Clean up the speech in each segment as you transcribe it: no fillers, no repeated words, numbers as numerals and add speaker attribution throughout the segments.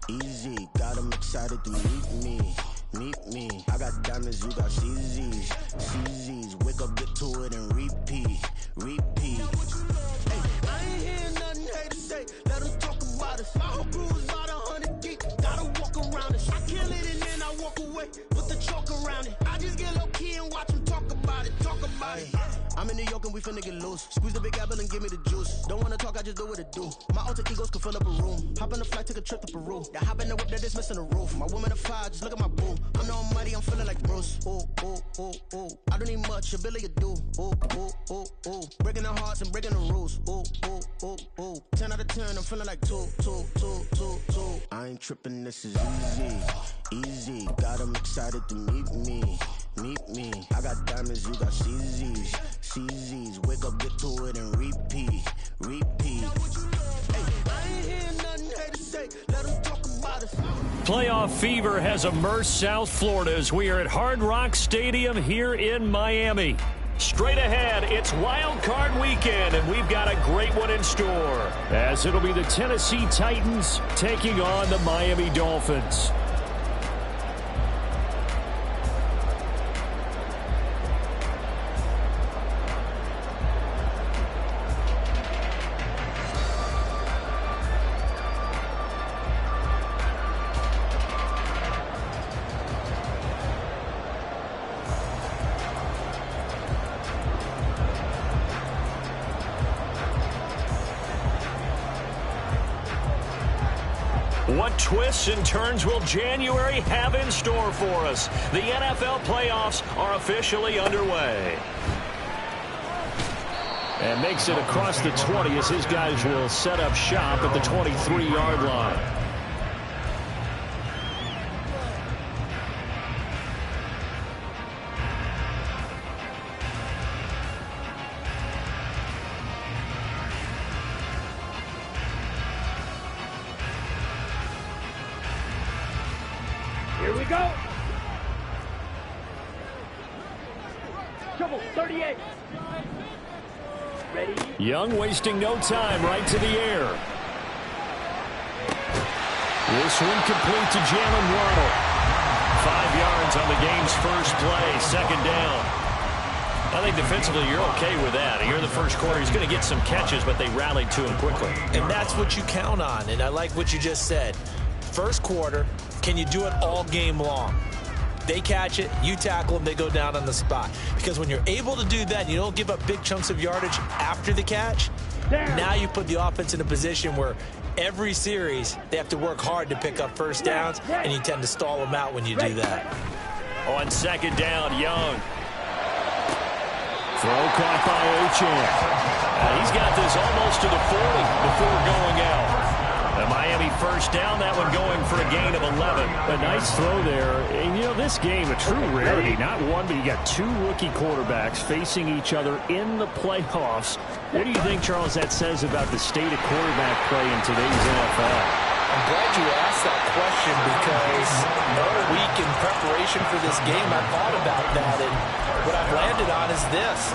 Speaker 1: easy. Got them excited to meet me. Meet me. I got diamonds, you got CZs. CZs. Wake up, get to it, and repeat. Repeat. Hey, I ain't hearing nothing hate to say. Let them talk about us. My whole crew is about 100 deep. Gotta walk around us. I kill it and then I walk away. Put the chalk around it. I just get low key and watch them talk about it. Talk about it. I'm in New York and we finna get loose. Squeeze the big apple and give me the juice. Don't wanna talk, I just do what it do. My alter egos can fill up a room. Hop on the flight, take a trip to Peru. That hop in the whip that is missing the roof. My woman a fire, just look at my boo. I'm no money, I'm feeling like Bruce. Ooh, ooh, ooh, ooh. I don't need much, ability to do. Ooh, ooh, ooh, ooh. Breaking the hearts and breaking the rules. Ooh, ooh, ooh, ooh. 10 out of 10, I'm feeling like 2, 2, 2, 2, 2. I ain't tripping, this is easy. Easy, got them excited to meet me. Meet me. I got diamonds, you got CZs. CZs. Wake up, get to it, and repeat. Repeat. Hey, I ain't hearing nothing hate to say. Let them talk about us.
Speaker 2: Playoff fever has immersed South Florida as we are at Hard Rock Stadium here in Miami. Straight ahead, it's Wild Card Weekend, and we've got a great one in store, as it'll be the Tennessee Titans taking on the Miami Dolphins. What twists and turns will January have in store for us? The NFL playoffs are officially underway. And makes it across the 20 as his guys will set up shop at the 23-yard line.
Speaker 3: Here we go. Trouble, 38. Ready?
Speaker 2: Young wasting no time, right to the air. This one complete to Jalen Waddle. 5 yards on the game's first play, second down. I think defensively you're okay with that. Here in the first quarter, he's going to get some catches, but they rallied to him quickly.
Speaker 4: And that's what you count on, and I like what you just said. First quarter, can you do it all game long? They catch it, you tackle them, they go down on the spot. Because when you're able to do that, you don't give up big chunks of yardage after the catch, now you put the offense in a position where every series they have to work hard to pick up first downs, and you tend to stall them out when you do that.
Speaker 2: On second down, Young. Throw caught by Achane. He's got this almost to the 40 before going out. The Miami first down, that one going for a gain of 11.
Speaker 5: A nice throw there. And, you know, this game, a true rarity. Not one, but you got two rookie quarterbacks facing each other in the playoffs. What do you think, Charles, that says about the state of quarterback play in today's NFL?
Speaker 4: I'm glad you asked that question because all week in preparation for this game, I thought about that, and what I've landed on is this.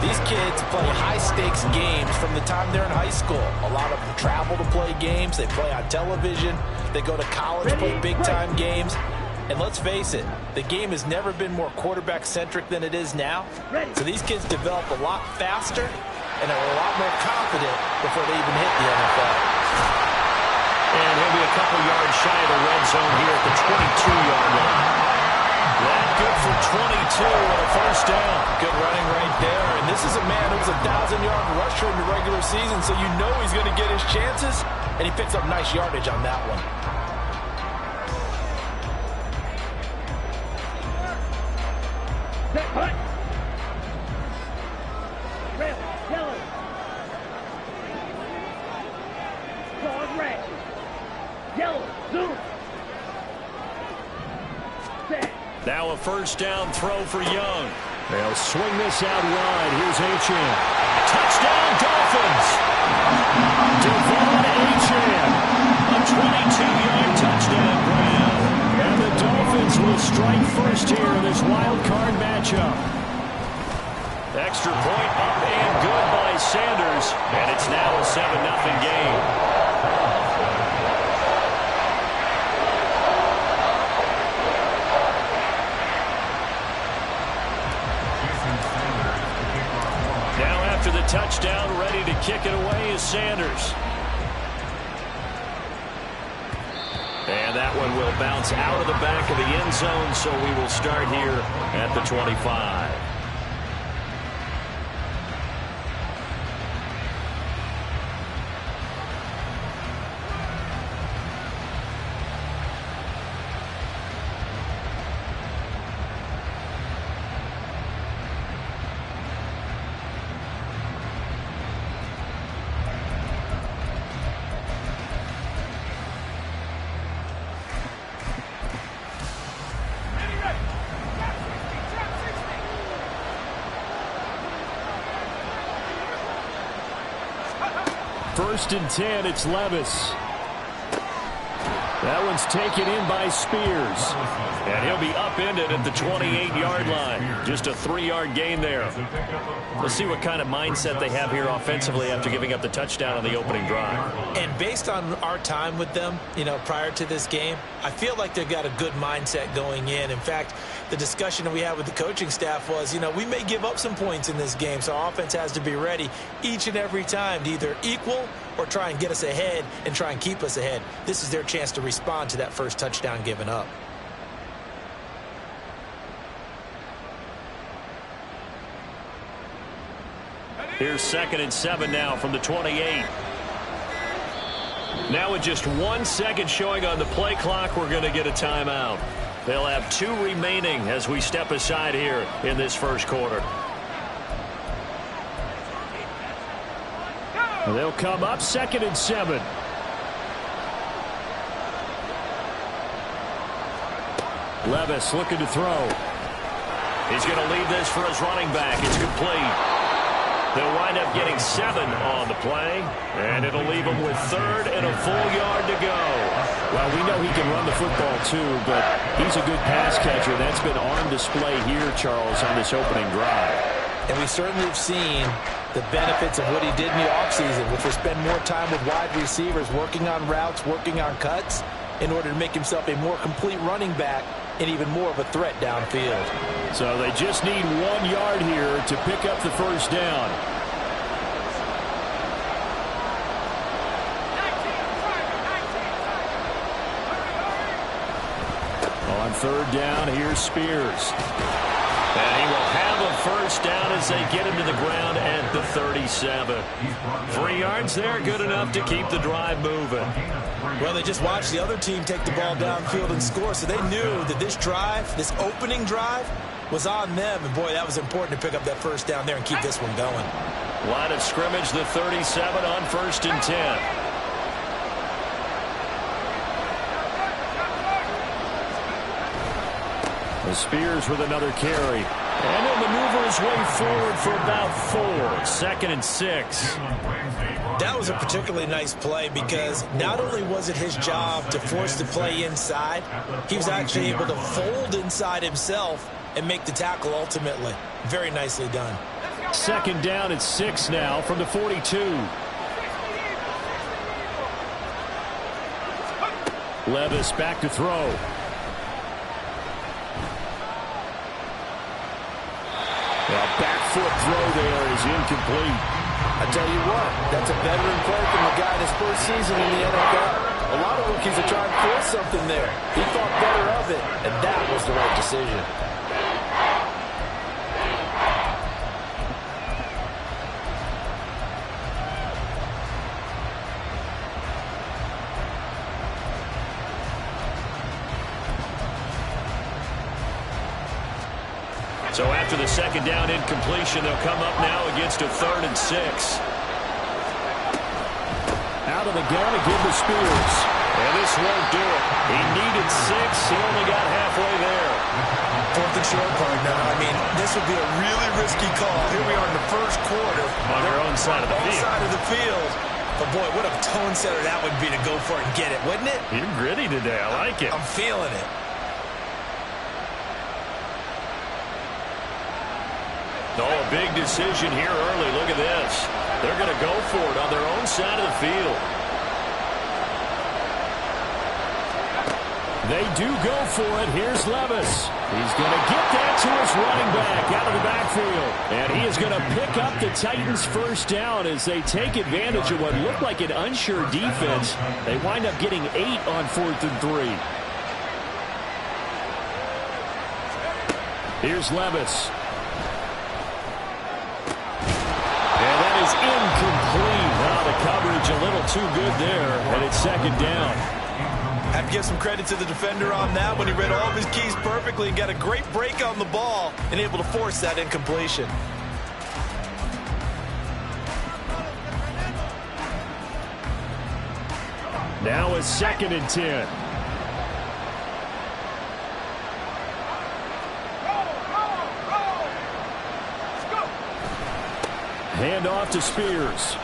Speaker 4: These kids play high-stakes games from the time they're in high school. A lot of them travel to play games. They play on television. They go to college, play big-time games. And let's face it, the game has never been more quarterback-centric than it is now. So these kids develop a lot faster and are a lot more confident before they even hit the NFL.
Speaker 2: And he'll be a couple yards shy of the red zone here at the 22-yard line. That good for 22 and a first down.
Speaker 4: Good running right there. And this is a man who's a 1,000-yard rusher in the regular season, so you know he's going to get his chances, and he picks up nice yardage on that one.
Speaker 3: Set, hut. Red, yellow. Claws red. Yellow, zoom. Set.
Speaker 2: Now a first down throw for Young. They'll swing this out wide. Here's Achane. Touchdown, Dolphins! Devon Achane. A 22-yard touchdown grab. And the Dolphins will strike first here in this wild card matchup. Extra point up and good by Sanders. And it's now a 7-0 game. touchdown, ready to kick it away is Sanders. And that one will bounce out of the back of the end zone, so we will start here at the 25. First and 10, it's Levis. That one's taken in by Spears. And he'll be upended at the 28-yard line. Just a 3-yard gain there. Let's see what kind of mindset they have here offensively after giving up the touchdown on the opening drive.
Speaker 4: And based on our time with them, prior to this game, I feel like they've got a good mindset going in. In fact, the discussion that we had with the coaching staff was, we may give up some points in this game, so our offense has to be ready each and every time to either equal or try and get us ahead and try and keep us ahead. This is their chance to respond to that first touchdown given up.
Speaker 2: Here's 2nd and 7 now from the 28. Now with just 1 second showing on the play clock, we're going to get a timeout. They'll have 2 remaining as we step aside here in this first quarter. They'll come up 2nd and 7. Levis looking to throw. He's going to leave this for his running back. It's complete. They'll wind up getting 7 on the play, and it'll leave them with 3rd and a full yard to go.
Speaker 5: Well, we know he can run the football too, but he's a good pass catcher. That's been on display here, Charles, on this opening drive.
Speaker 4: And we certainly have seen the benefits of what he did in the offseason, which was spend more time with wide receivers, working on routes, working on cuts, in order to make himself a more complete running back and even more of a threat downfield.
Speaker 5: So they just need 1 yard here to pick up the first down. On 3rd down, here's Spears.
Speaker 2: And he will have a first down as they get him to the ground at the 37. 3 yards there, good enough to keep the drive moving.
Speaker 4: Well, they just watched the other team take the ball downfield and score, so they knew that this drive, this opening drive, was on them. And, boy, that was important to pick up that first down there and keep this one going.
Speaker 2: Line of scrimmage, the 37 on 1st and 10.
Speaker 5: Spears with another carry.
Speaker 2: And he'll maneuver his way forward for about 4. 2nd and 6.
Speaker 4: That was a particularly nice play because not only was it his job to force the play inside, he was actually able to fold inside himself and make the tackle ultimately. Very nicely done.
Speaker 5: 2nd down at 6 now from the 42. Levis back to throw. Back foot throw there is incomplete.
Speaker 4: I tell you what, that's a veteran player from the guy in his first season in the NFL. A lot of rookies are trying to force something there. He thought better of it, and that was the right decision.
Speaker 2: So after the 2nd down incompletion, they'll come up now against a 3rd and 6.
Speaker 5: Out of the gun again to Spears.
Speaker 2: And this won't do it. He needed 6. He only got halfway there.
Speaker 4: 4th and short, partner. I mean, this would be a really risky call. Here we are in the first quarter.
Speaker 2: On their own side of the field.
Speaker 4: Side of the field. But, boy, what a tone setter that would be to go for it and get it, wouldn't it?
Speaker 2: You're gritty today. I like it.
Speaker 4: I'm feeling it.
Speaker 2: Oh, a big decision here early. Look at this. They're going to go for it on their own side of the field. They do go for it. Here's Levis. He's going to get that to his running back out of the backfield. And he is going to pick up the Titans' first down as they take advantage of what looked like an unsure defense. They wind up getting 8 on 4th and 3. Here's Levis. And that is incomplete. Wow, the coverage a little too good there, and it's 2nd down.
Speaker 4: I have to give some credit to the defender on that when he read all of his keys perfectly and got a great break on the ball and able to force that incompletion.
Speaker 2: Now a 2nd and 10. Hand off to Spears.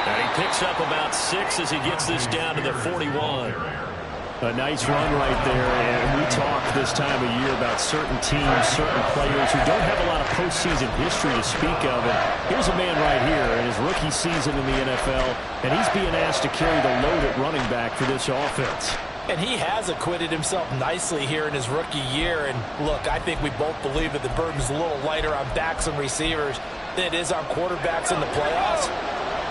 Speaker 2: And he picks up about 6 as he gets this down to the 41. A nice run right there, and we talk this time of year about certain teams, certain players who don't have a lot of postseason history to speak of. And here's a man right here in his rookie season in the NFL, and he's being asked to carry the load at running back for this offense.
Speaker 4: And he has acquitted himself nicely here in his rookie year. And look, I think we both believe that the burden's a little lighter on backs and receivers than it is on quarterbacks in the playoffs.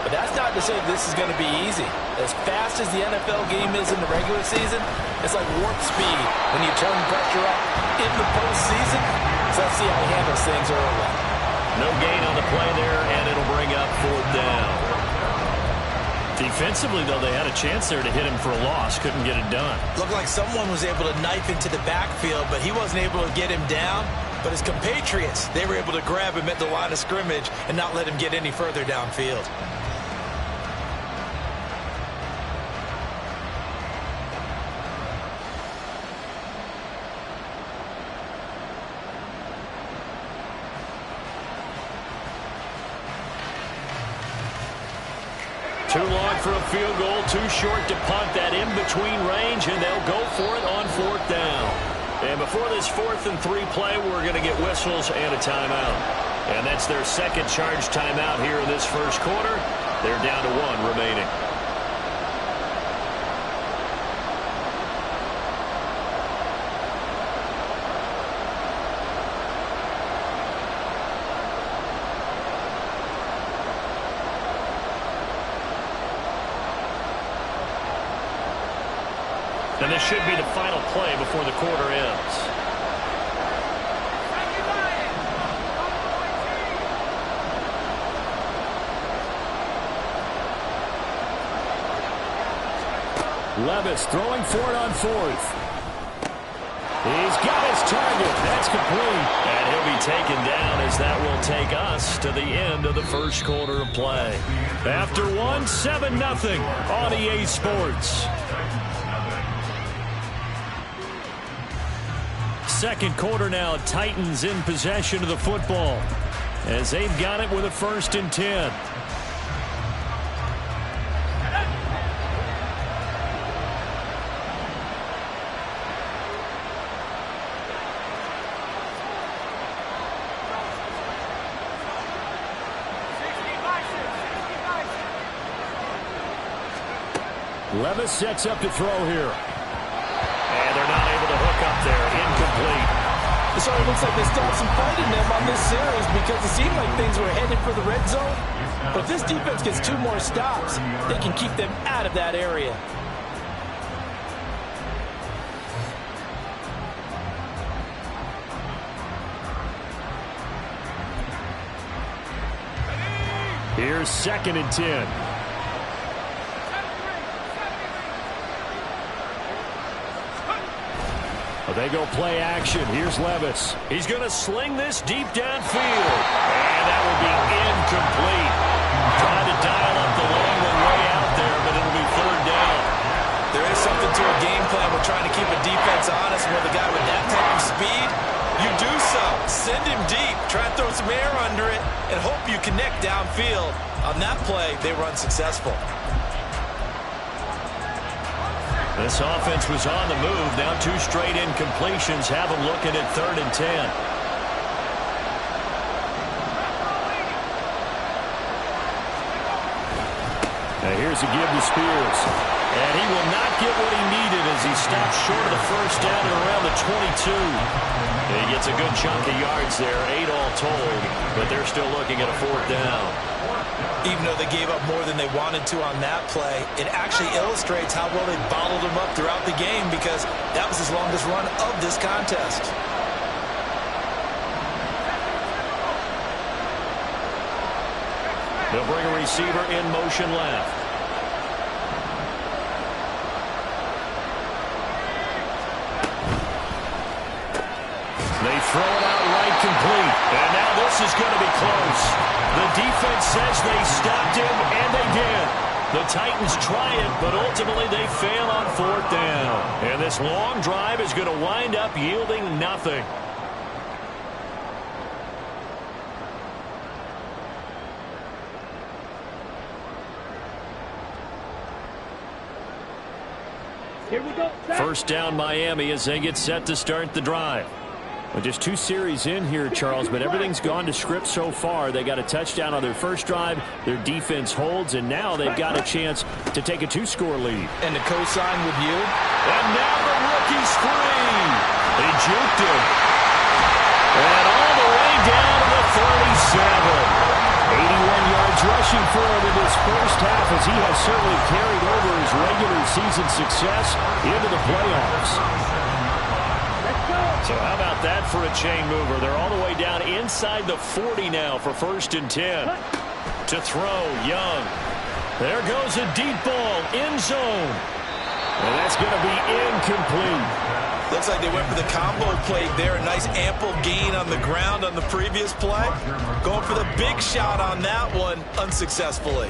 Speaker 4: But that's not to say this is going to be easy. As fast as the NFL game is in the regular season, it's like warp speed when you turn pressure up in the postseason. So let's see how he handles things early.
Speaker 2: No gain on the play there, and it'll bring up 4th down. Defensively, though, they had a chance there to hit him for a loss. Couldn't get it done.
Speaker 4: Looked like someone was able to knife into the backfield, but he wasn't able to get him down. But his compatriots, they were able to grab him at the line of scrimmage and not let him get any further downfield.
Speaker 2: Too long for a field goal, too short to punt that in-between range, and they'll go for it on 4th down. And before this 4th and 3 play, we're going to get whistles and a timeout. And that's their 2nd charge timeout here in this first quarter. They're down to 1 remaining. And this should be the final play before the quarter ends. Levis throwing for it on 4th. He's got his target. That's complete. And he'll be taken down as that will take us to the end of the first quarter of play. After 1, 7-0 on EA Sports. 2nd quarter now, Titans in possession of the football as they've got it with a 1st and 10. Levis sets up to throw here. And they're not able to hook up there. Incomplete.
Speaker 4: So it looks like they still have some fight in them on this series because it seemed like things were headed for the red zone. But if this defense gets 2 more stops, they can keep them out of that area.
Speaker 2: Here's 2nd and 10. They go play action. Here's Levis. He's going to sling this deep downfield. And that will be incomplete. Trying to dial up the long one way out there, but it'll be 3rd down.
Speaker 4: There is something to a game plan. We're trying to keep a defense honest. With a guy with that type of speed, you do so. Send him deep. Try and throw some air under it and hope you connect downfield. On that play, they run successful.
Speaker 2: This offense was on the move. Now 2 straight incompletions have them looking at 3rd and 10. Now here's a give to Spears. And he will not get what he needed as he stops short of the first down at around the 22. He gets a good chunk of yards there, 8 all told, but they're still looking at a 4th down.
Speaker 4: Even though they gave up more than they wanted to on that play, it actually illustrates how well they bottled him up throughout the game because that was his longest run of this contest.
Speaker 2: They'll bring a receiver in motion left. They throw it out right complete. And now this is going to be close. The defense says they stopped him, and they did. The Titans try it, but ultimately they fail on 4th down. And this long drive is going to wind up yielding nothing.
Speaker 3: Here we go.
Speaker 2: First down Miami as they get set to start the drive. Well, just 2 series in here, Charles, but everything's gone to script so far. They got a touchdown on their first drive. Their defense holds, and now they've got a chance to take a 2-score lead.
Speaker 4: And the cosign with you.
Speaker 2: And now the rookie's free. They juked him. And all the way down to the 37. 81 yards rushing for him in this first half as he has certainly carried over his regular season success into the playoffs. So how about that for a chain mover? They're all the way down inside the 40 now for 1st and 10. To throw, Young. There goes a deep ball, end zone. And that's going to be incomplete.
Speaker 4: Looks like they went for the combo play there. A nice ample gain on the ground on the previous play. Going for the big shot on that one unsuccessfully.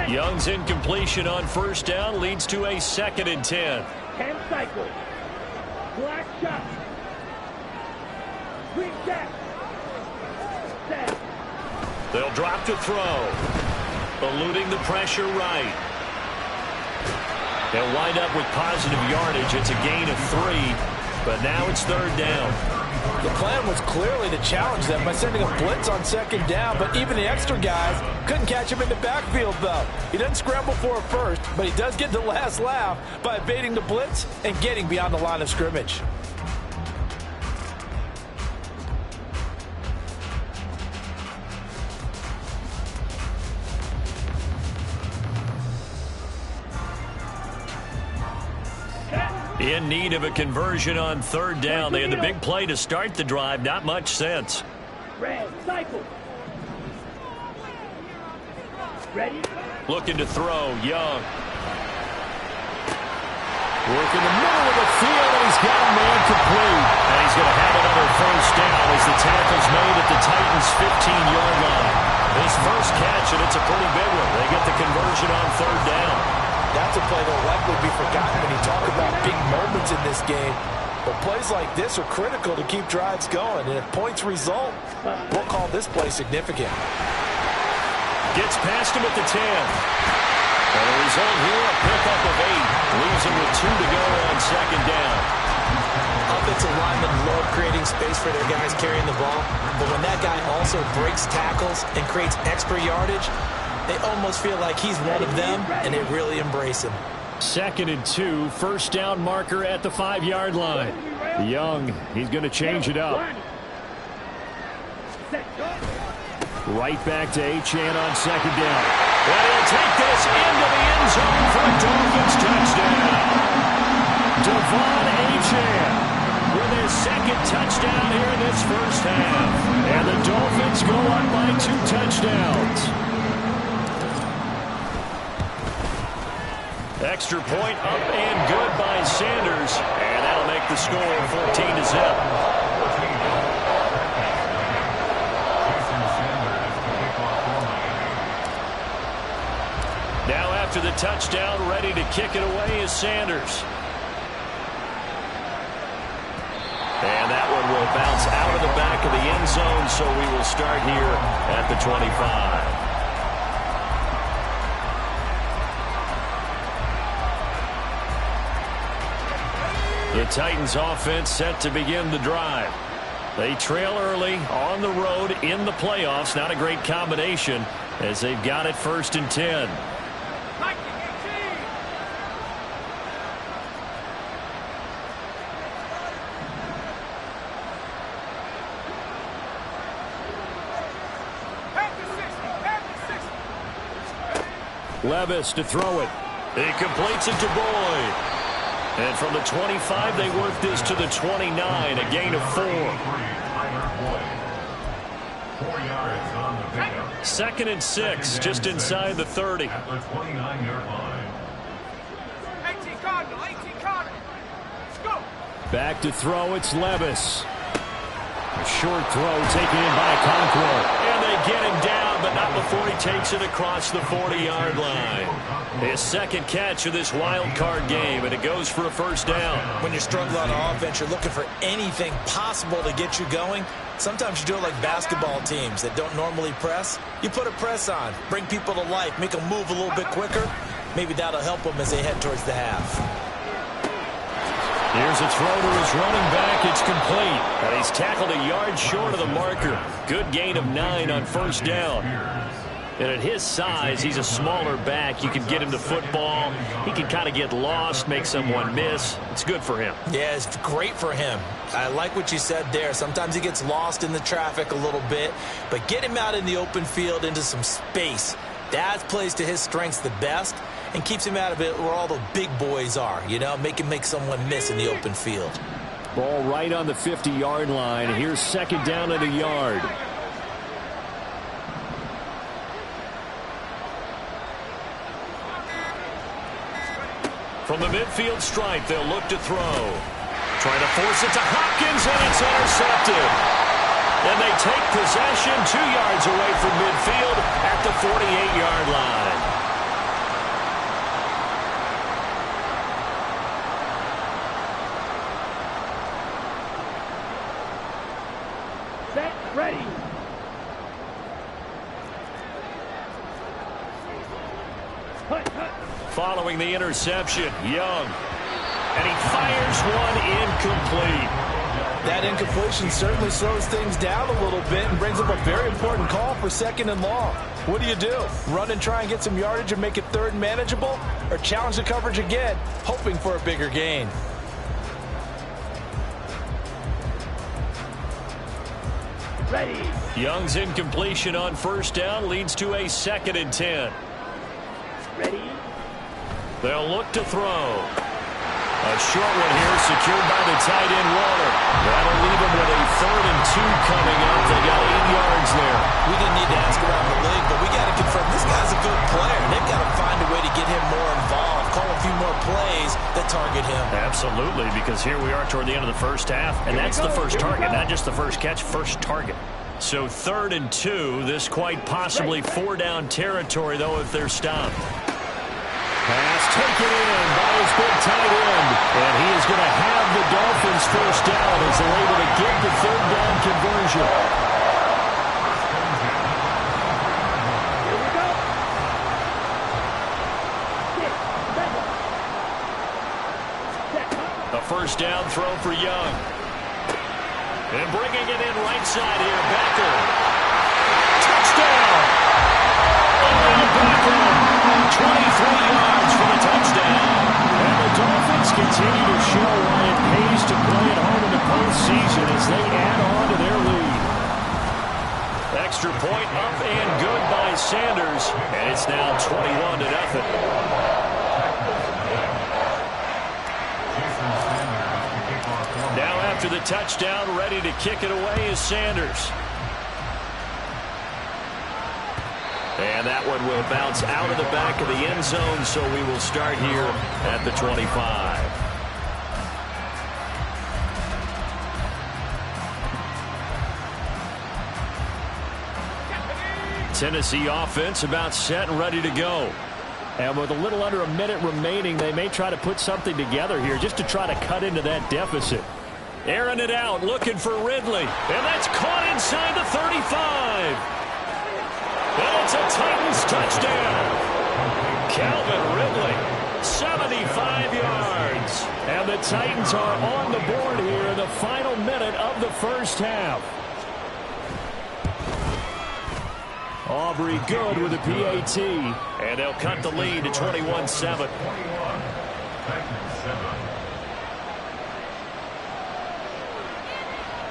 Speaker 2: Young's incompletion on 1st down leads to a 2nd and 10.
Speaker 3: 10 cycles. Black shot. Green set. Set.
Speaker 2: They'll drop to throw. Eluding the pressure right. They'll wind up with positive yardage. It's a gain of 3, but now it's 3rd down.
Speaker 4: The plan was clearly to challenge them by sending a blitz on 2nd down, but even the extra guys couldn't catch him in the backfield, though. He doesn't scramble for a first, but he does get the last laugh by evading the blitz and getting beyond the line of scrimmage.
Speaker 2: In need of a conversion on 3rd down. They had the big play to start the drive. Not much sense.
Speaker 3: Red cycle. Ready?
Speaker 2: Looking to throw. Young. Working the middle of the field, and he's got a man complete. And he's going to have another 1st down as the tackle's made at the Titans' 15-yard line. His first catch, and it's a pretty big one. They get the conversion on 3rd down.
Speaker 4: That's a play that will likely be forgotten when you talk about big moments in this game. But plays like this are critical to keep drives going. And if points result, we'll call this play significant.
Speaker 2: Gets past him at the 10. And the result here, a pickup of 8. Leaves him with 2 to go on 2nd down.
Speaker 4: Offensive linemen love creating space for their guys carrying the ball. But when that guy also breaks tackles and creates extra yardage, they almost feel like he's one of them, and they really embrace him.
Speaker 2: 2nd and 2, 1st down marker at the 5-yard line. Young, he's going to change it up. Right back to Achane on 2nd down. And he'll take this into the end zone for a Dolphins touchdown. Devon Achane with his 2nd touchdown here in this first half. And the Dolphins go up by 2 touchdowns. Extra point up and good by Sanders. And that'll make the score 14-0. Now after the touchdown, ready to kick it away is Sanders. And that one will bounce out of the back of the end zone, so we will start here at the 25. The Titans offense set to begin the drive. They trail early on the road in the playoffs. Not a great combination as they've got it 1st and 10. Levis to throw it. He completes it to Boyd. And from the 25, they work this to the 29, a gain of 4. 2nd and 6, just inside the 30. Back to throw, it's Levis. A short throw taken in by Conqueror. And they get him down, but not before he takes it across the 40-yard line. His 2nd catch of this wild card game, and it goes for a 1st down.
Speaker 4: When you struggle on offense, you're looking for anything possible to get you going. Sometimes you do it like basketball teams that don't normally press. You put a press on, bring people to life, make them move a little bit quicker. Maybe that'll help them as they head towards the half.
Speaker 2: Here's a throw to his running back. It's complete. And he's tackled a yard short of the marker. Good gain of 9 on 1st down. And at his size, he's a smaller back. You can get him to football. He can kind of get lost, make someone miss. It's good for him.
Speaker 4: Yeah, it's great for him. I like what you said there. Sometimes he gets lost in the traffic a little bit. But get him out in the open field into some space. That plays to his strengths the best and keeps him out of it where all the big boys are. You know, make someone miss in the open field.
Speaker 2: Ball right on the 50-yard line. Here's 2nd down and a yard. From the midfield stripe, they'll look to throw. Trying to force it to Hopkins, and it's intercepted. And they take possession 2 yards away from midfield at the 48-yard line.
Speaker 3: Set, ready. Hut, hut.
Speaker 2: Following the interception, Young. And he fires one incomplete.
Speaker 4: That incompletion certainly slows things down a little bit and brings up a very important call for 2nd and long. What do? Run and try and get some yardage and make it 3rd and manageable? Or challenge the coverage again, hoping for a bigger gain?
Speaker 3: Ready.
Speaker 2: Young's incompletion on 1st down leads to a 2nd and 10.
Speaker 3: Ready.
Speaker 2: They'll look to throw. A short one here secured by the tight end Waller. That'll leave them with a 3rd and 2 coming up. They got 8 yards there.
Speaker 4: We didn't need to ask around the league, but we got to confirm this guy's a good player. They've got to find a way to get him more involved, call a few more plays that target him.
Speaker 2: Absolutely, because here we are toward the end of the 1st half, and that's the first target, not just the first catch, first target. So 3rd and 2, this quite possibly 4-down territory, though, if they're stopped. Pass taken in by his big tight end. And he is going to have the Dolphins 1st down as they're able to get the 3rd down conversion.
Speaker 3: Here we go. 6, 7. Set.
Speaker 2: A 1st down throw for Young. And bringing it in right side here, Becker. Touchdown! Oh, Becker! 23 yards for the touchdown. And the Dolphins continue to show why it pays to play at home in the postseason as they add on to their lead. Extra point up and good by Sanders. And it's now 21-0. Now after the touchdown, ready to kick it away is Sanders. And that one will bounce out of the back of the end zone, so we will start here at the 25. Tennessee offense about set and ready to go. And with a little under a minute remaining, they may try to put something together here just to try to cut into that deficit. Airing it out, looking for Ridley. And that's caught inside the 35. And it's a Titans touchdown. Calvin Ridley, 75 yards.
Speaker 5: And the Titans are on the board here in the final minute of the first half. Aubrey good with a PAT. And they'll cut the lead to 21-7.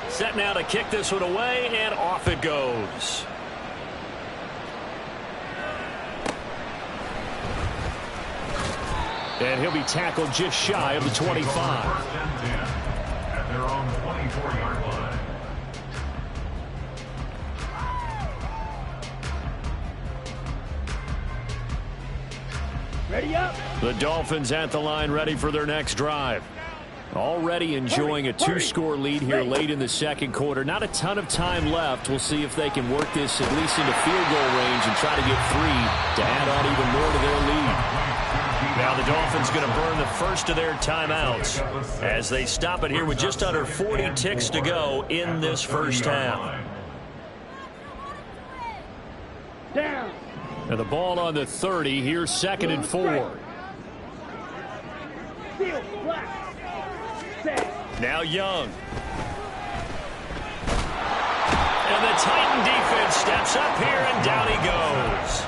Speaker 5: Set now to kick this one away, and off it goes. And he'll be tackled just shy of the 25.
Speaker 6: At their own 24-yard line.
Speaker 3: Ready up.
Speaker 5: The Dolphins at the line, ready for their next drive. Already enjoying a two-score lead here late in the second quarter. Not a ton of time left. We'll see if they can work this at least into field goal range and try to get 3 to add on even more to their lead. Now the Dolphins going to burn the first of their timeouts as they stop it here with just under 40 ticks to go in this first half.
Speaker 3: Down.
Speaker 5: Now the ball on the 30. Here's 2nd and 4.
Speaker 3: Field, black. Set.
Speaker 5: Now Young. And the Titan defense steps up here, and down he goes.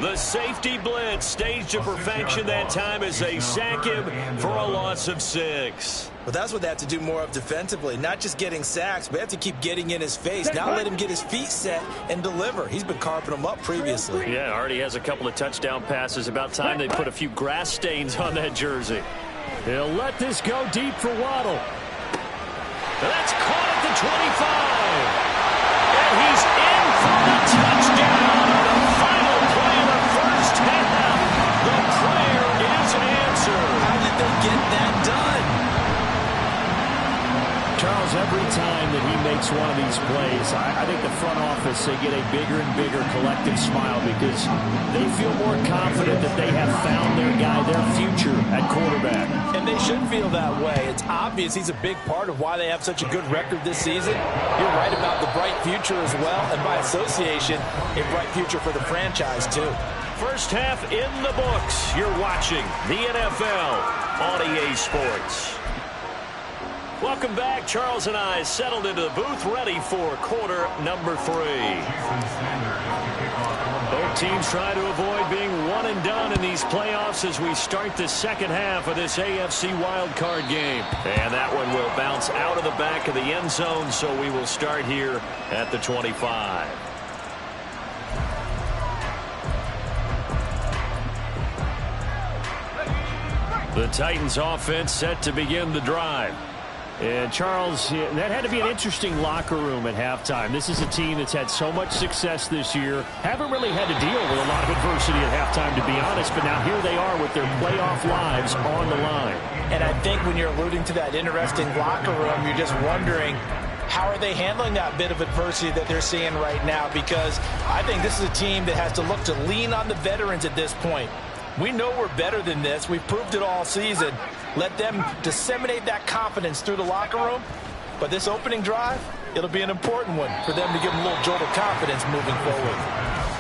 Speaker 5: The safety blitz staged to perfection that time as they sack him for a loss of 6.
Speaker 4: But that's what they have to do more of defensively. Not just getting sacks, but they have to keep getting in his face. Now let him get his feet set and deliver. He's been carving them up previously.
Speaker 5: Yeah, already has a couple of touchdown passes. About time they put a few grass stains on that jersey. He'll let this go deep for Waddle. That's caught at the 25. And he's in for the touchdown. The final play of the first half. The prayer is answered.
Speaker 4: How did they get that done?
Speaker 5: Charles, every time that he makes one of these plays, I think the front office, they get a bigger and bigger collective smile because they feel more confident that they have found their guy, their future at quarterback.
Speaker 4: And they should feel that way. It's obvious he's a big part of why they have such a good record this season. You're right about the bright future as well, and by association, a bright future for the franchise too.
Speaker 5: First half in the books. You're watching the NFL on EA Sports. Welcome back. Charles and I settled into the booth, ready for quarter number 3. Both teams try to avoid being one and done in these playoffs as we start the second half of this AFC wildcard game. And that one will bounce out of the back of the end zone, so we will start here at the 25. The Titans offense set to begin the drive. And Charles, that had to be an interesting locker room at halftime. This is a team that's had so much success this year. Haven't really had to deal with a lot of adversity at halftime, to be honest. But now here they are with their playoff lives on the line.
Speaker 4: And I think when you're alluding to that interesting locker room, you're just wondering, how are they handling that bit of adversity that they're seeing right now? Because I think this is a team that has to look to lean on the veterans at this point. We know we're better than this. We've proved it all season. Let them disseminate that confidence through the locker room. But this opening drive, it'll be an important one for them to give them a little jolt of confidence moving forward.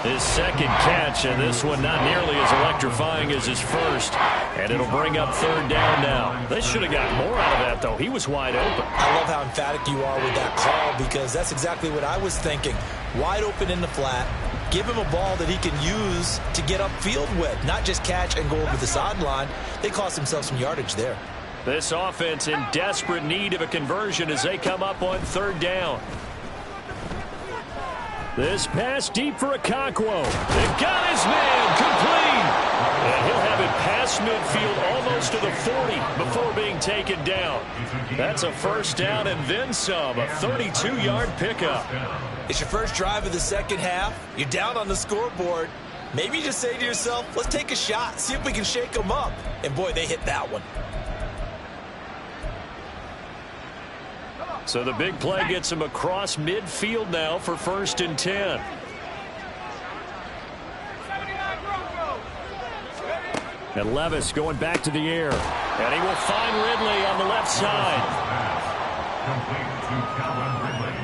Speaker 5: His second catch, and this one not nearly as electrifying as his first. And it'll bring up 3rd down now. They should have got more out of that, though. He was wide open.
Speaker 4: I love how emphatic you are with that call, because that's exactly what I was thinking. Wide open in the flat. Give him a ball that he can use to get upfield with, not just catch and go over the sideline. They cost themselves some yardage there.
Speaker 5: This offense in desperate need of a conversion as they come up on 3rd down. This pass deep for Okonkwo. They've got his man complete. And he'll have it past midfield almost to the 40 before being taken down. That's a 1st down and then some, a 32-yard pickup.
Speaker 4: It's your first drive of the second half. You're down on the scoreboard. Maybe you just say to yourself, let's take a shot, see if we can shake them up. And boy, they hit that one.
Speaker 5: So the big play gets him across midfield now for 1st and 10. And Levis going back to the air. And he will find Ridley on the left side.
Speaker 6: Complete to Calvin Ridley.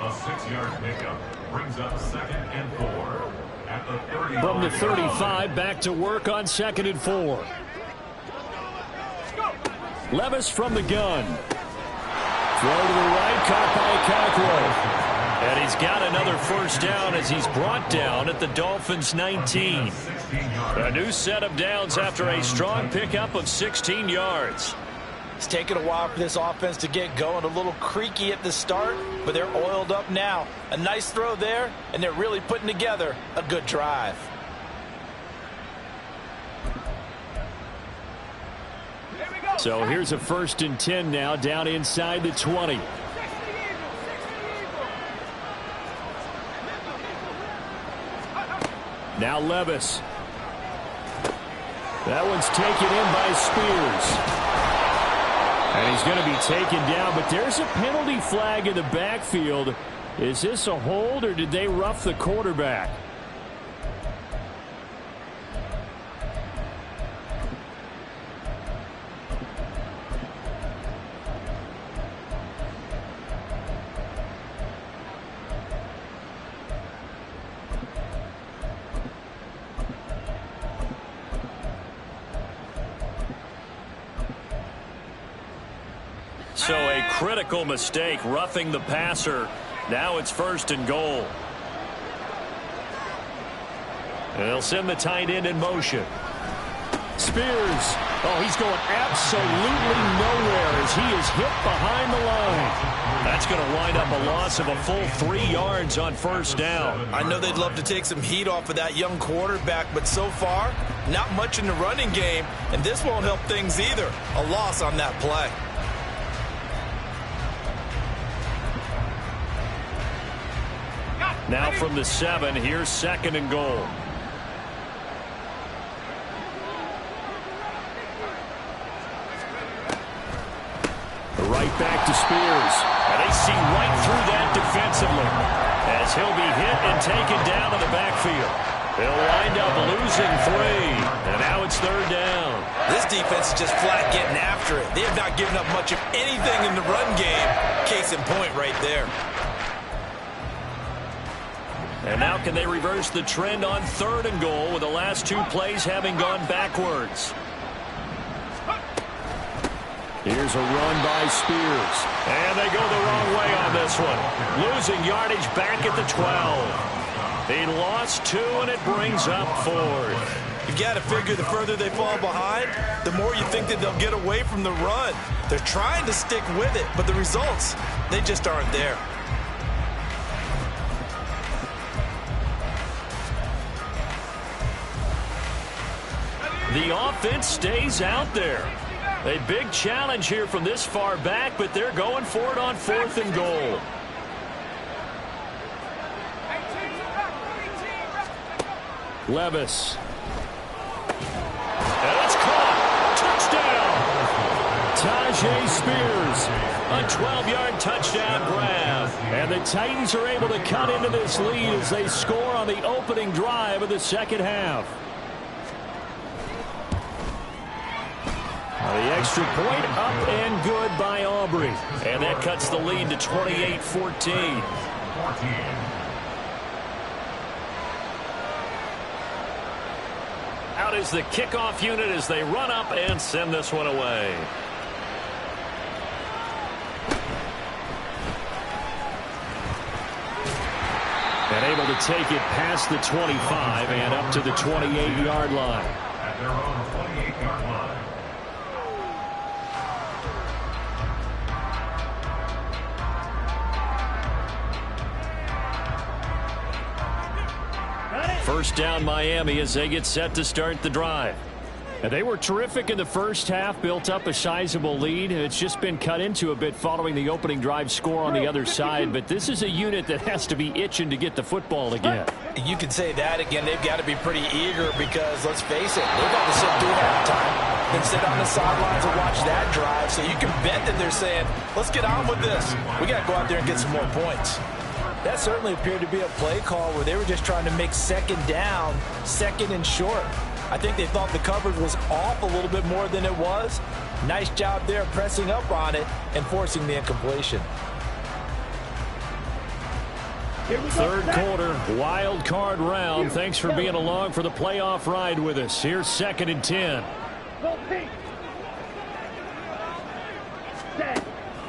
Speaker 6: A 6-yard pickup brings up 2nd and 4 at the 30.
Speaker 5: From the 35, back to work on 2nd and 4. Levis from the gun. Throw to the right, caught by Cockrell. And he's got another first down as he's brought down at the Dolphins' 19. A new set of downs after a strong pickup of 16 yards.
Speaker 4: It's taken a while for this offense to get going. A little creaky at the start, but they're oiled up now. A nice throw there, and they're really putting together a good drive.
Speaker 5: So here's a 1st and 10 now, down inside the 20. Now Levis. That one's taken in by Spears. And he's going to be taken down, but there's a penalty flag in the backfield. Is this a hold, or did they rough the quarterback? So a critical mistake, roughing the passer. Now it's 1st and goal. And they'll send the tight end in motion. Spears. Oh, he's going absolutely nowhere as he is hit behind the line. That's going to wind up a loss of a full 3 yards on 1st down.
Speaker 4: I know they'd love to take some heat off of that young quarterback, but so far, not much in the running game, and this won't help things either. A loss on that play.
Speaker 5: Now from the 7, here's 2nd and goal. Right back to Spears. And they see right through that defensively as he'll be hit and taken down in the backfield. They'll wind up losing 3. And now it's 3rd down.
Speaker 4: This defense is just flat getting after it. They have not given up much of anything in the run game. Case in point right there.
Speaker 5: And now can they reverse the trend on 3rd and goal with the last 2 plays having gone backwards? Here's a run by Spears. And they go the wrong way on this one. Losing yardage back at the 12. They lost 2, and it brings up 4th.
Speaker 4: You got to figure the further they fall behind, the more you think that they'll get away from the run. They're trying to stick with it, but the results, they just aren't there.
Speaker 5: The offense stays out there. A big challenge here from this far back, but they're going for it on 4th and goal. Levis. And it's caught. Touchdown. Tajay Spears. A 12-yard touchdown grab. And the Titans are able to cut into this lead as they score on the opening drive of the 2nd half. The extra point up and good by Aubrey. And that cuts the lead to 28-14. Out is the kickoff unit as they run up and send this one away. And able to take it past the 25 and up to the 28-yard line.
Speaker 6: At their own 28-yard line.
Speaker 5: First down Miami as they get set to start the drive. And they were terrific in the first half, built up a sizable lead. It's just been cut into a bit following the opening drive score on the other side. But this is a unit that has to be itching to get the football again.
Speaker 4: You can say that again. They've got to be pretty eager because, let's face it, they've got to sit through halftime, then sit on the sidelines and watch that drive. So you can bet that they're saying, let's get on with this. We got to go out there and get some more points. That certainly appeared to be a play call where they were just trying to make 2nd down, 2nd and short. I think they thought the coverage was off a little bit more than it was. Nice job there pressing up on it and forcing the incompletion.
Speaker 5: 3rd quarter, wild card round. Thanks for being along for the playoff ride with us. Here's 2nd and 10.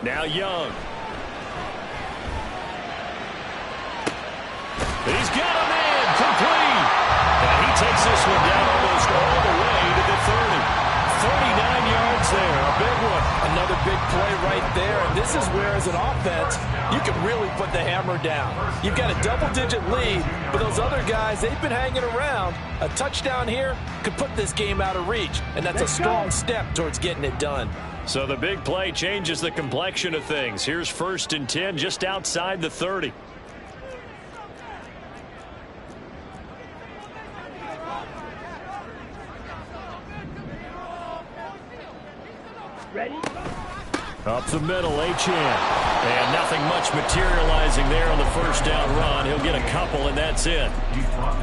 Speaker 2: Now Young. He's got him in. Complete. And he takes this one down almost all the way to the 30. 39 yards there. A big one.
Speaker 4: Another big play right there. And this is where, as an offense, you can really put the hammer down. You've got a double-digit lead, but those other guys, they've been hanging around. A touchdown here could put this game out of reach, and that's a strong step towards getting it done.
Speaker 2: So the big play changes the complexion of things. Here's 1st and 10 just outside the 30.
Speaker 3: Ready?
Speaker 2: Up the middle, Achane. And nothing much materializing there on the first down run. He'll get a couple, and that's it.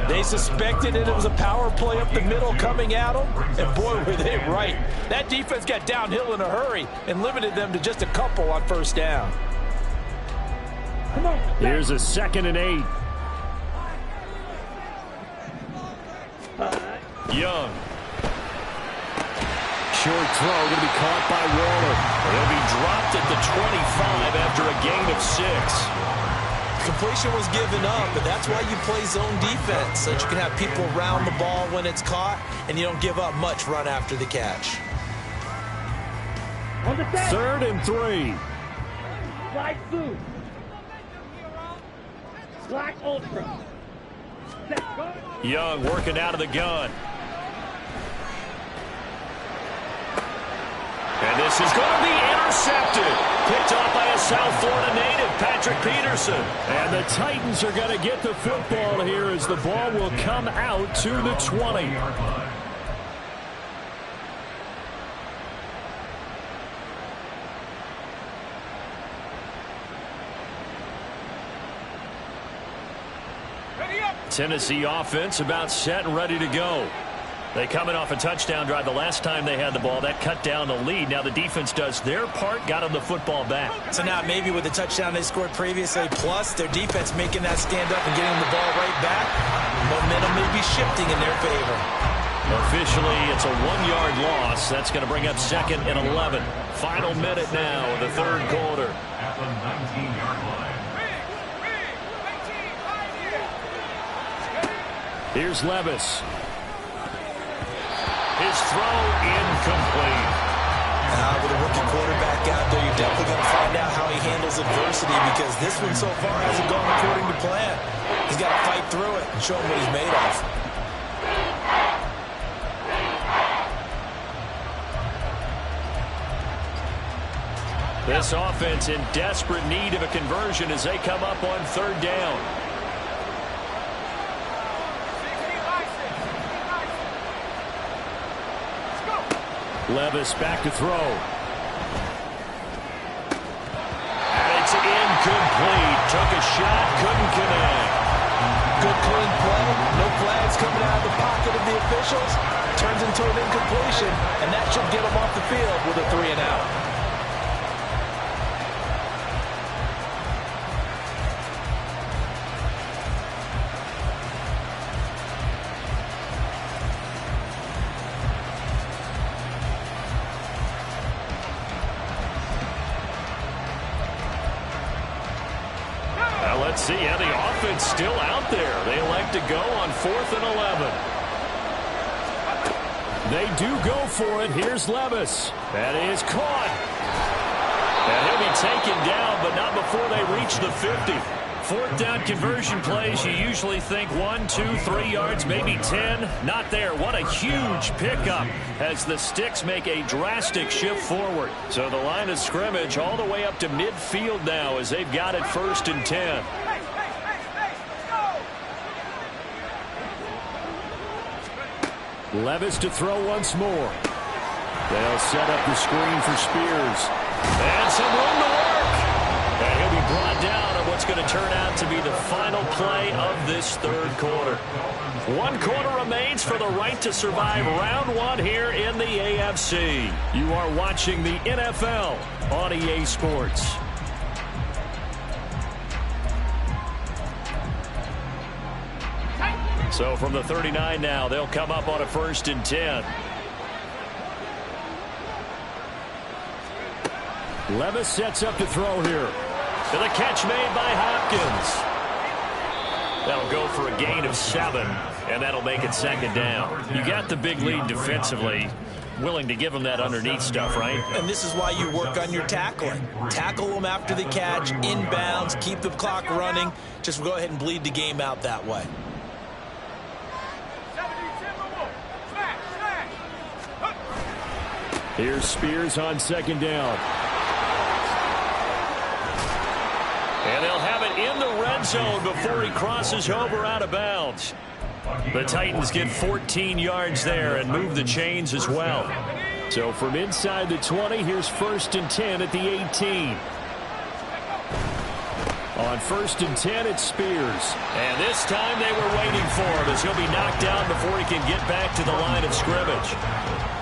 Speaker 4: They suspected it was a power play up the middle coming at them, and boy, were they right. That defense got downhill in a hurry and limited them to just a couple on first down.
Speaker 3: Come on.
Speaker 5: Here's a 2nd and 8.
Speaker 2: Young. Short throw going to be caught by Waller. He'll be dropped at the 25 after a gain of 6.
Speaker 4: Completion was given up, but that's why you play zone defense, so that you can have people around the ball when it's caught, and you don't give up much run after the catch.
Speaker 3: On the set.
Speaker 5: 3rd and 3.
Speaker 3: Slide through. Black ultra. Set. Go.
Speaker 2: Young working out of the gun. And this is going to be intercepted. Picked off by a South Florida native, Patrick Peterson.
Speaker 5: And the Titans are going to get the football here as the ball will come out to the 20.
Speaker 2: Tennessee offense about set and ready to go. They coming off a touchdown drive the last time they had the ball. That cut down the lead. Now the defense does their part, got them the football back.
Speaker 4: So now maybe with the touchdown they scored previously, plus their defense making that stand up and getting the ball right back, momentum may be shifting in their favor.
Speaker 2: Officially, it's a 1-yard loss. That's going to bring up 2nd and 11. Final minute now of the 3rd quarter.
Speaker 6: At the 19-yard line.
Speaker 2: Here's Levis. His throw incomplete.
Speaker 4: With a rookie quarterback out there, you're definitely going to find out how he handles adversity, because this one so far hasn't gone according to plan. He's got to fight through it and show him what he's made of.
Speaker 2: This offense in desperate need of a conversion as they come up on 3rd down.
Speaker 5: Levis back to throw.
Speaker 2: And it's incomplete. Took a shot, couldn't connect.
Speaker 4: Good clean play. No flags coming out of the pocket of the officials. Turns into an incompletion, and that should get them off the field with a 3 and out.
Speaker 2: Let's see how the offense still out there. They elect to go on 4th and 11.
Speaker 5: They do go for it. Here's Levis.
Speaker 2: That is caught. And he'll be taken down, but not before they reach the 50. 4th down conversion plays, you usually think 1, 2, 3 yards, maybe 10. Not there. What a huge pickup as the Sticks make a drastic shift forward. So the line of scrimmage all the way up to midfield now as they've got it 1st and 10.
Speaker 5: Levis to throw once more. They'll set up the screen for Spears.
Speaker 2: And some room to work. And he'll be brought down on what's going to turn out to be the final play of this 3rd quarter. 1 quarter remains for the right to survive round 1 here in the AFC. You are watching the NFL on EA Sports. So from the 39 now, they'll come up on a 1st and 10. Levis sets up to throw here. And the catch made by Hopkins. That'll go for a gain of 7, and that'll make it second down. You got the big lead defensively. Willing to give them that underneath stuff, right?
Speaker 4: And this is why you work on your tackling. Tackle them after the catch, inbounds, keep the clock running. Just go ahead and bleed the game out that way.
Speaker 2: Here's Spears on second down. And they'll have it in the red zone before he crosses over out of bounds. The Titans get 14 yards there and move the chains as well. So from inside the 20, here's 1st and 10 at the 18. On 1st and 10, it's Spears. And this time they were waiting for him as he'll be knocked down before he can get back to the line of scrimmage.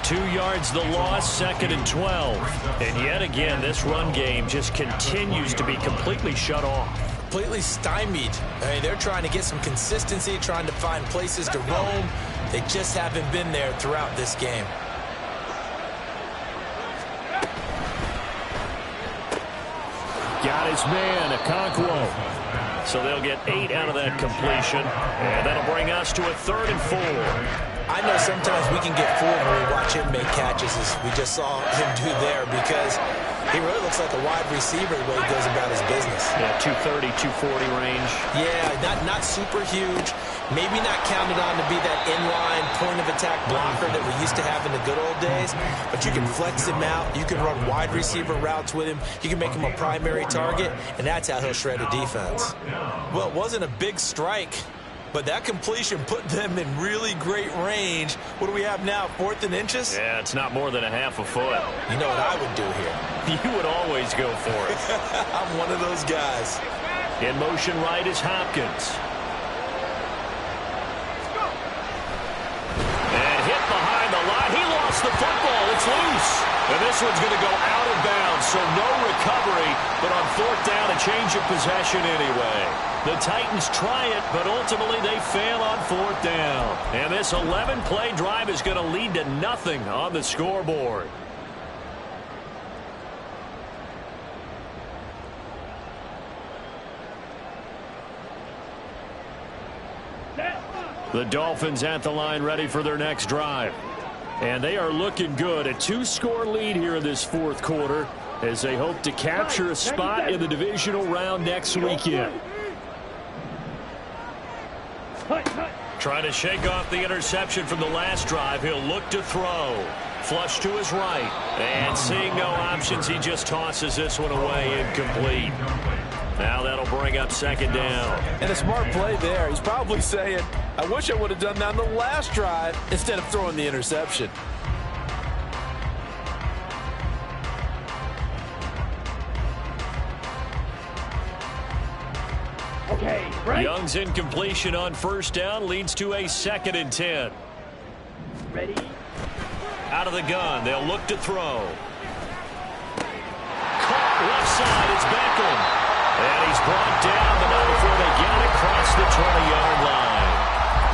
Speaker 2: 2 yards the loss, 2nd and 12. And yet again, this run game just continues to be completely shut off.
Speaker 4: Completely stymied. I mean, they're trying to get some consistency, trying to find places to roam. They just haven't been there throughout this game.
Speaker 2: Got his man, Okonkwo. So they'll get 8 out of that completion. And that'll bring us to a 3rd and 4.
Speaker 4: I know sometimes we can get fooled when we watch him make catches, as we just saw him do there, because he really looks like a wide receiver the way he goes about his business.
Speaker 2: Yeah, 230, 240 range.
Speaker 4: Yeah, not super huge. Maybe not counted on to be that inline point-of-attack blocker that we used to have in the good old days, but you can flex him out. You can run wide receiver routes with him. You can make him a primary target, and that's how he'll shred a defense. Well, it wasn't a big strike, but that completion put them in really great range. What do we have now, 4th and inches?
Speaker 2: Yeah, it's not more than a half a foot.
Speaker 4: You know what I would do here?
Speaker 2: You would always go for it.
Speaker 4: I'm one of those guys.
Speaker 2: In motion right is Hopkins. And hit behind the line. He lost the football. It's loose. And this one's going to go out of bounds, so no recovery. But on 4th down, a change of possession anyway. The Titans try it, but ultimately they fail on 4th down. And this 11-play drive is going to lead to nothing on the scoreboard. The Dolphins at the line ready for their next drive. And they are looking good. A 2-score lead here in this 4th quarter as they hope to capture a spot in the divisional round next weekend. Trying to shake off the interception from the last drive. He'll look to throw. Flush to his right. And seeing no options, he just tosses this one away, incomplete. Now that'll bring up 2nd down.
Speaker 4: And a smart play there. He's probably saying, I wish I would have done that on the last drive instead of throwing the interception.
Speaker 3: Okay, right?
Speaker 2: Young's incompletion on 1st down leads to a 2nd and 10.
Speaker 3: Ready?
Speaker 2: Out of the gun, they'll look to throw. Caught left side, it's Beckham. And he's brought down, but not before they get across the 20-yard line.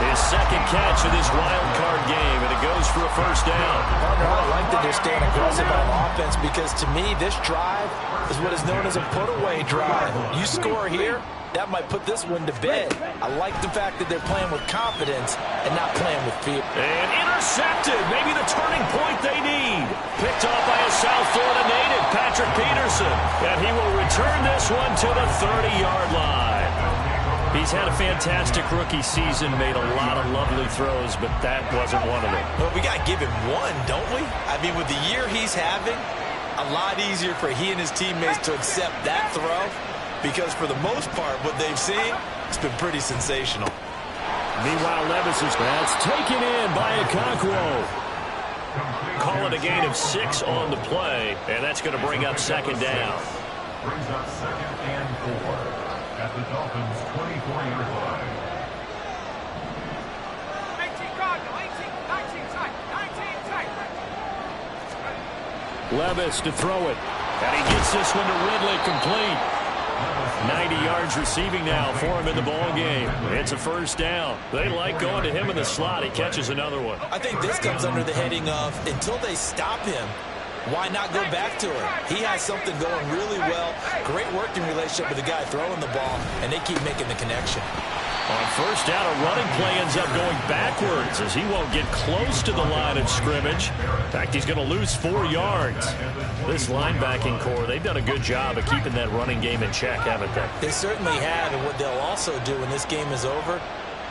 Speaker 2: His 2nd catch of this wild card game, and it goes for a 1st down.
Speaker 4: I like that they're staying aggressive on offense, because to me, this drive is what is known as a put-away drive. You score here, that might put this one to bed. I like the fact that they're playing with confidence and not playing with fear.
Speaker 2: And intercepted, maybe the turning point they need. Picked off by a South Florida native, Patrick Peterson. And he will return this one to the 30-yard line. He's had a fantastic rookie season, made a lot of lovely throws, but that wasn't one of them.
Speaker 4: Well, we got to give him one, don't we? I mean, with the year he's having, a lot easier for he and his teammates to accept that throw, because for the most part, what they've seen, it's been pretty sensational.
Speaker 2: Meanwhile, Levis is that's taken in by Okonkwo. Call it a gain of 6 on the play, and that's going to bring up 2nd down.
Speaker 6: Brings up 2nd and 4 at the Dolphins' 24-yard line.
Speaker 3: 18 Cardinal, 19 tight, 19 tight.
Speaker 2: Levis to throw it, and he gets this one to Ridley, complete. 90 yards receiving now for him in the ball game. It's a 1st down. They like going to him in the slot. He catches another one.
Speaker 4: I think this comes under the heading of, until they stop him, why not go back to it? He has something going really well. Great working relationship with the guy throwing the ball, and they keep making the connection.
Speaker 5: On first down, a running play ends up going backwards as he won't get close to the line of scrimmage. In fact, he's going to lose 4 yards. This linebacking core, they've done a good job of keeping that running game in check, haven't they?
Speaker 4: They certainly have, and what they'll also do when this game is over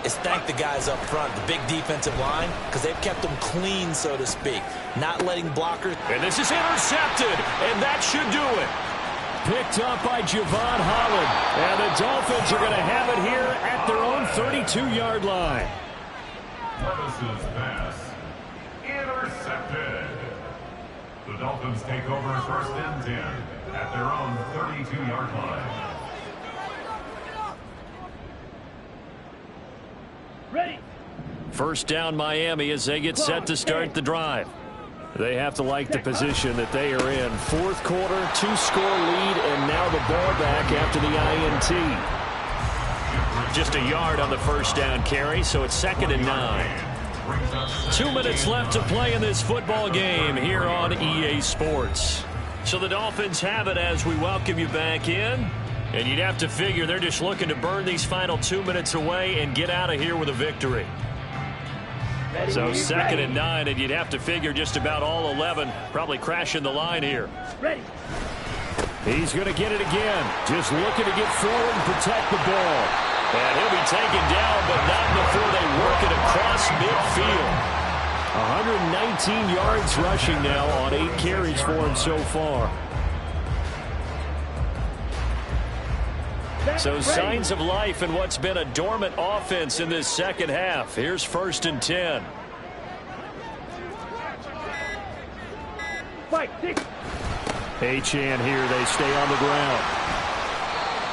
Speaker 4: is thank the guys up front, the big defensive line, because they've kept them clean, so to speak, not letting blockers.
Speaker 5: And this is intercepted, and that should do it. Picked up by Javon Holland, and the Dolphins are going to have it here at their own 32-yard line.
Speaker 6: Levis's pass intercepted. The Dolphins take over first and 10 at their own 32-yard line.
Speaker 3: Ready.
Speaker 5: First down Miami as they get set to start the drive. They have to like the position that they are in. Fourth quarter, 2-score lead, and now the ball back after the INT. Just a yard on the first down carry, so it's 2nd and 9. 2 minutes left to play in this football game here on EA Sports. So the Dolphins have it as we welcome you back in. And you'd have to figure they're just looking to burn these final 2 minutes away and get out of here with a victory. So 2nd and 9, and you'd have to figure just about all 11 probably crashing the line here.
Speaker 3: Ready.
Speaker 5: He's going to get it again. Just looking to get forward and protect the ball. And he'll be taken down, but not before they work it across midfield. 119 yards rushing now on 8 carries for him so far. So signs of life in what's been a dormant offense in this second half. Here's 1st and 10.
Speaker 3: Fight.
Speaker 5: Achane here. They stay on the ground.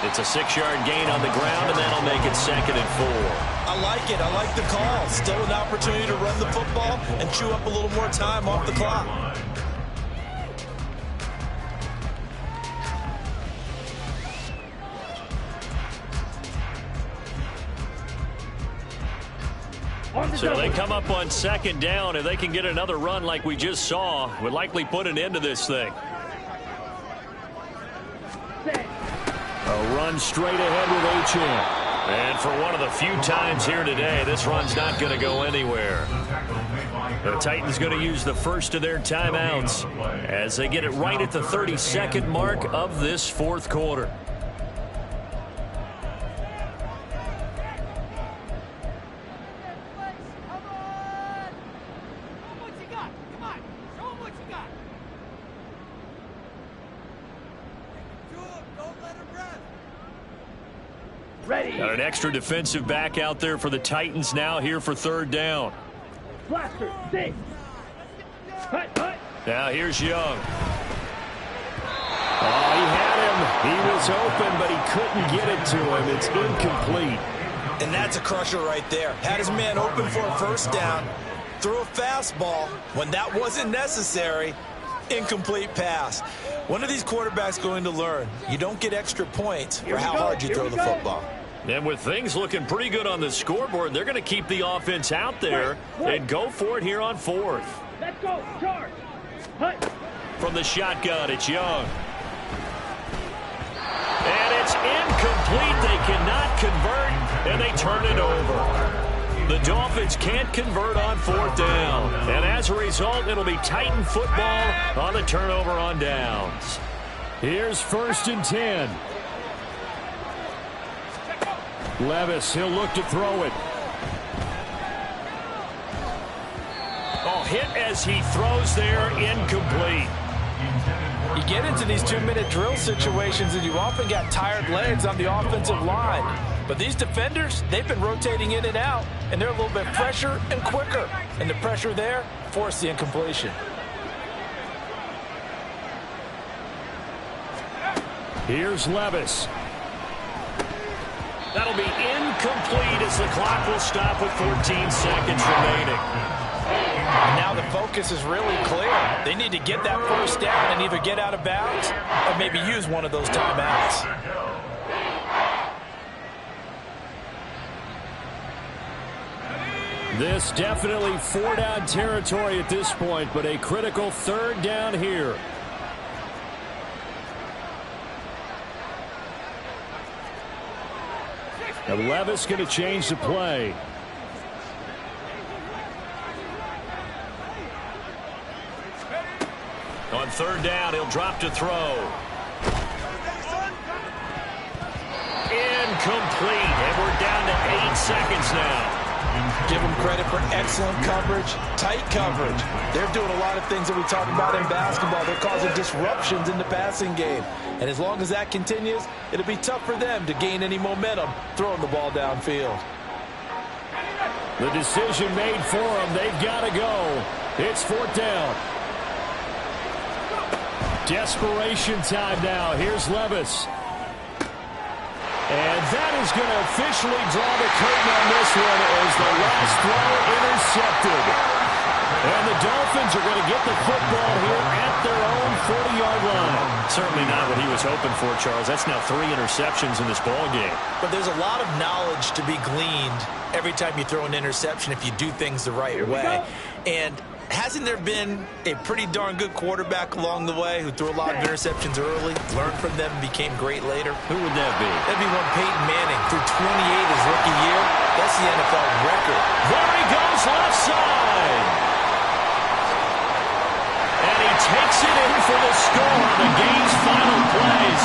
Speaker 5: It's a 6-yard gain on the ground, and that'll make it 2nd and 4.
Speaker 4: I like it. I like the call. Still an opportunity to run the football and chew up a little more time off the clock.
Speaker 5: So they come up on 2nd down. If they can get another run like we just saw, would likely put an end to this thing. A run straight ahead with Achane. And for one of the few times here today, this run's not going to go anywhere. The Titans going to use the first of their timeouts as they get it right at the 32nd mark of this fourth quarter. Got an extra defensive back out there for the Titans now here for 3rd down.
Speaker 3: Blaster, stay.
Speaker 5: Now here's Young. Oh, he had him. He was open, but he couldn't get it to him. It's incomplete.
Speaker 4: And that's a crusher right there. Had his man open for a first down. Threw a fastball when that wasn't necessary. Incomplete pass. One of these quarterbacks going to learn. You don't get extra points for how hard you throw the football.
Speaker 5: And with things looking pretty good on the scoreboard, they're going to keep the offense out there and go for it here on 4th.
Speaker 3: Let's go. Charge.
Speaker 5: From the shotgun, it's Young. And it's incomplete. They cannot convert, and they turn it over. The Dolphins can't convert on 4th down. And as a result, it'll be Titan football on the turnover on downs. Here's 1st and 10. Levis, he'll look to throw it. Oh, hit as he throws there, incomplete.
Speaker 4: You get into these 2-minute drill situations and you often got tired legs on the offensive line. But these defenders, they've been rotating in and out, and they're a little bit fresher and quicker. And the pressure there forced the incompletion.
Speaker 5: Here's Levis. That'll be incomplete as the clock will stop with 14 seconds remaining.
Speaker 4: And now the focus is really clear. They need to get that first down and either get out of bounds or maybe use one of those timeouts.
Speaker 2: This definitely four-down territory at this point, but a critical third down here. Now Levis going to change the play. On third down, he'll drop to throw. Incomplete, and we're down to 8 seconds now.
Speaker 4: Give them credit for excellent coverage, tight coverage. They're doing a lot of things that we talk about in basketball. They're causing disruptions in the passing game. And as long as that continues, it'll be tough for them to gain any momentum throwing the ball downfield.
Speaker 2: The decision made for them. They've got to go. It's fourth down. Desperation time now. Here's Levis. And that is going to officially draw the curtain on this one as the last throw intercepted. And the Dolphins are going to get the football here at their own 40-yard line. Certainly not what he was hoping for, Charles. That's now 3 interceptions in this ball game.
Speaker 4: But there's a lot of knowledge to be gleaned every time you throw an interception if you do things the right way. And hasn't there been a pretty darn good quarterback along the way who threw a lot of interceptions early, learned from them, and became great later?
Speaker 2: Who would that be?
Speaker 4: That'd be one Peyton Manning threw 28 his rookie year. That's the NFL record.
Speaker 2: There he goes, left side. And he takes it in for the score on the game's final play.